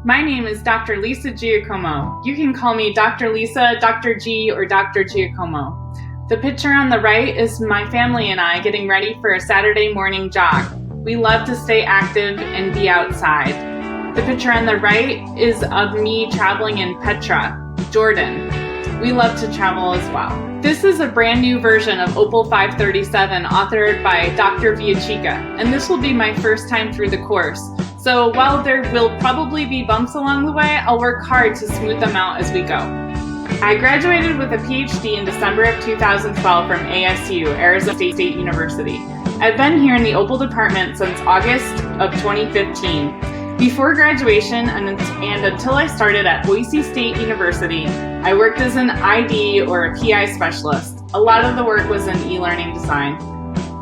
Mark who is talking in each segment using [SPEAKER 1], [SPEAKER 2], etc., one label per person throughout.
[SPEAKER 1] My name is Dr. Lisa Giacomo. You can call me Dr. Lisa, Dr. G, or Dr. Giacomo. The picture on the right is my family and I getting ready for a Saturday morning jog. We love to stay active and be outside. The picture on the right is of me traveling in Petra, Jordan. We love to travel as well. This is a brand new version of OPWL 537 authored by Dr. Villachica, and this will be my first time through the course. So while there will probably be bumps along the way, I'll work hard to smooth them out as we go. I graduated with a PhD in December of 2012 from ASU, Arizona State University. I've been here in the OPWL department since August of 2015. Before graduation and until I started at Boise State University, I worked as an ID or a PI specialist. A lot of the work was in e-learning design.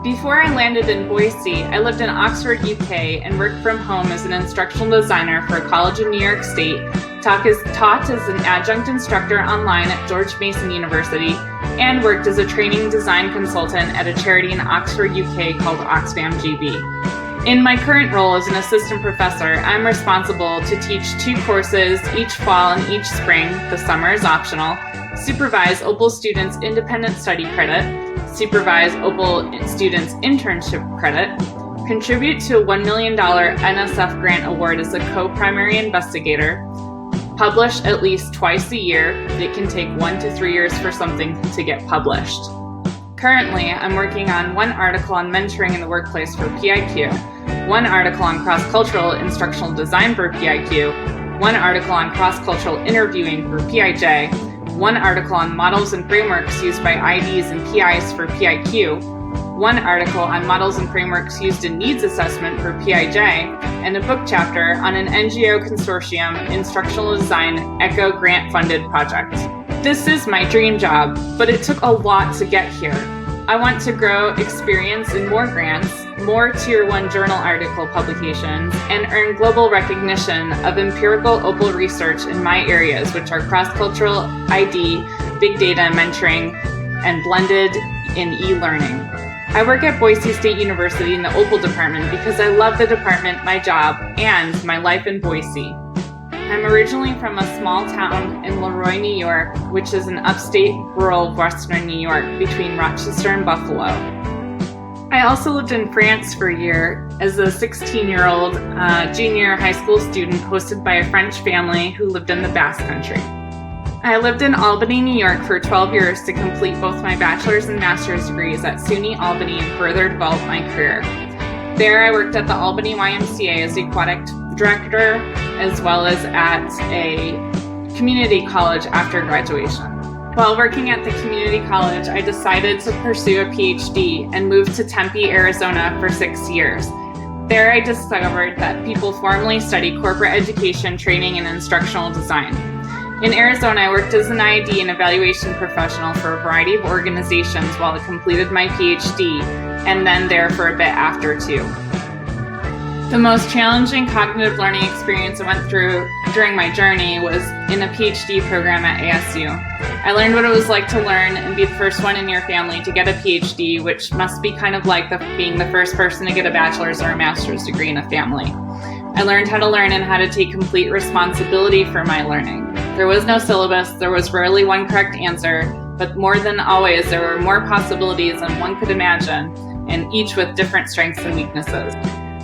[SPEAKER 1] Before I landed in Boise, I lived in Oxford, UK, and worked from home as an instructional designer for a college in New York State, taught as an adjunct instructor online at George Mason University, and worked as a training design consultant at a charity in Oxford, UK called Oxfam GB. In my current role as an assistant professor, I'm responsible to teach 2 courses each fall and each spring, the summer is optional, supervise OPWL students' independent study credit, supervise OPWL students' internship credit, contribute to a $1 million NSF grant award as a co-primary investigator, publish at least twice a year. It can take 1 to 3 years for something to get published. Currently, I'm working on 1 article on mentoring in the workplace for PIQ, 1 article on cross-cultural instructional design for PIQ, 1 article on cross-cultural interviewing for PIJ, 1 article on models and frameworks used by IDs and PIs for PIQ, 1 article on models and frameworks used in needs assessment for PIJ, and a book chapter on an NGO consortium instructional design ECHO grant-funded project. This is my dream job, but it took a lot to get here. I want to grow experience in more grants, more Tier 1 journal article publications, and earn global recognition of empirical OPWL research in my areas, which are cross-cultural ID, big data mentoring, and blended in e-learning. I work at Boise State University in the OPWL department because I love the department, my job, and my life in Boise. I'm originally from a small town in Leroy, New York, which is an upstate rural western New York between Rochester and Buffalo. I also lived in France for a year as a 16-year-old junior high school student hosted by a French family who lived in the Basque Country. I lived in Albany, New York for 12 years to complete both my bachelor's and master's degrees at SUNY Albany and further develop my career. There I worked at the Albany YMCA as the aquatic director, as well as at a community college after graduation. While working at the community college, I decided to pursue a PhD and moved to Tempe, Arizona for 6 years. There I discovered that people formally study corporate education, training, and instructional design. In Arizona, I worked as an ID and evaluation professional for a variety of organizations while I completed my PhD, and then there for a bit after too. The most challenging cognitive learning experience I went through during my journey was in a PhD program at ASU. I learned what it was like to learn and be the first one in your family to get a PhD, which must be kind of like being the first person to get a bachelor's or a master's degree in a family. I learned how to learn and how to take complete responsibility for my learning. There was no syllabus, there was rarely one correct answer, but more than always, there were more possibilities than one could imagine, and each with different strengths and weaknesses.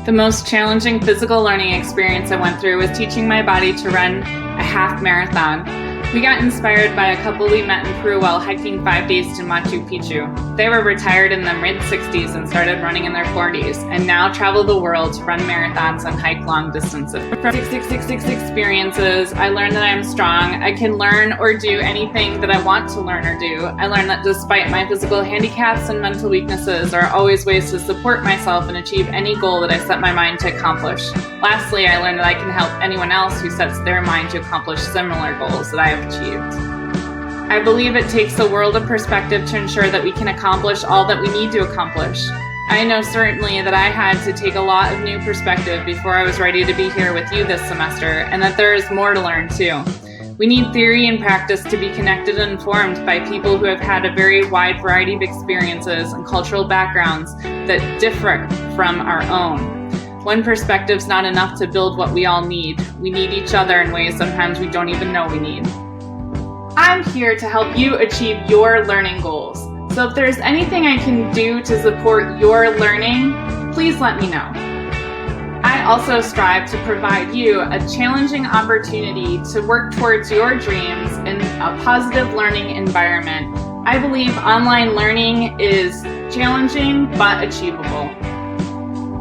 [SPEAKER 1] The most challenging physical learning experience I went through was teaching my body to run a half marathon. We got inspired by a couple we met in Peru while hiking 5 days to Machu Picchu. They were retired in their mid-60s and started running in their 40s, and now travel the world to run marathons and hike long distances. From 666 experiences, I learned that I am strong. I can learn or do anything that I want to learn or do. I learned that despite my physical handicaps and mental weaknesses, there are always ways to support myself and achieve any goal that I set my mind to accomplish. Lastly, I learned that I can help anyone else who sets their mind to accomplish similar goals that I have achieved. I believe it takes a world of perspective to ensure that we can accomplish all that we need to accomplish. I know certainly that I had to take a lot of new perspective before I was ready to be here with you this semester, and that there is more to learn too. We need theory and practice to be connected and informed by people who have had a very wide variety of experiences and cultural backgrounds that differ from our own. One perspective's not enough to build what we all need. We need each other in ways sometimes we don't even know we need. I'm here to help you achieve your learning goals. So if there's anything I can do to support your learning, please let me know. I also strive to provide you a challenging opportunity to work towards your dreams in a positive learning environment. I believe online learning is challenging but achievable.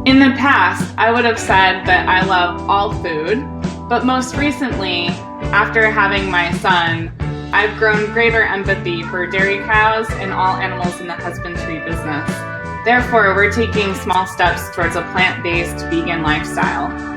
[SPEAKER 1] In the past, I would have said that I love all food, but most recently, after having my son, I've grown greater empathy for dairy cows and all animals in the husbandry business. Therefore, we're taking small steps towards a plant-based vegan lifestyle.